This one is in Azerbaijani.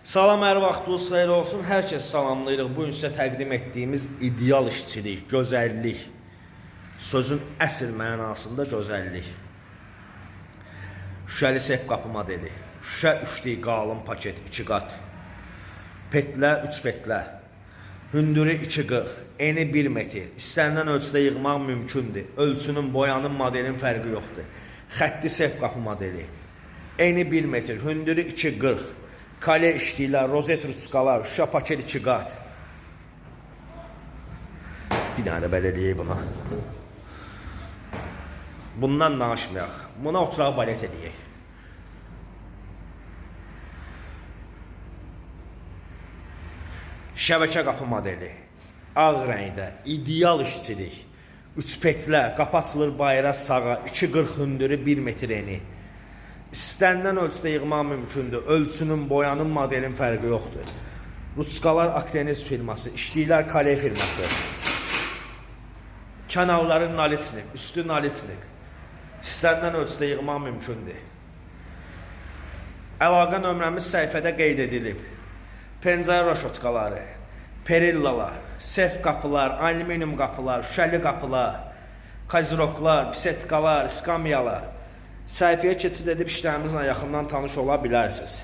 Salam, hər vaxtınız xeyir olsun. Hər kəs salamlayırıq. Bu gün sizə təqdim etdiyimiz ideal işçilik, gözəllik, sözün əsl mənasında gözəllik. Şüşəli sef qapı modeli. Şüşə 3D qalın paket 2 qat. Petlə 3 petlə. Hündürü 2.40, eni 1 metr. İstənilən ölçüdə yığmaq mümkündür. Ölçünün, boyanın, modelin fərqi yoxdur. Xəttli sef qapı modeli. Eni 1 metr, hündürü 2.40. Kale işləyirlər, rozet ruçkalar, şüşə paket 2 qat. Bir dənə də belə eləyək buna. Bundan danışmayaq. Buna oturaq balet edəyək. Şəbəkə qapı modeli. Ağ rəngdə, ideal işçilik. 3 petlə, qapı açılır bayıra sağa, 2.40 hündürü 1 metr eni. İstənilən ölçüdə yığmaq mümkündür. Ölçünün, boyanın, modelin fərqi yoxdur. Ruçkalar Akdeniz firması, işləyirlər Kale firması. Kənarları nalisnik, üstü nalisnik. İstənilən ölçüdə yığmaq mümkündür. Əlaqə nömrəmiz səhifədə qeyd edilib. Pencere roşotkaları, perillalar, sef qapılar, alüminium qapılar, şüşəli qapılar, kaziroklar, pisetkalar, iskamyalar. Səhifəyə keçid edib işlərimizlə yaxından tanış ola bilərsiniz.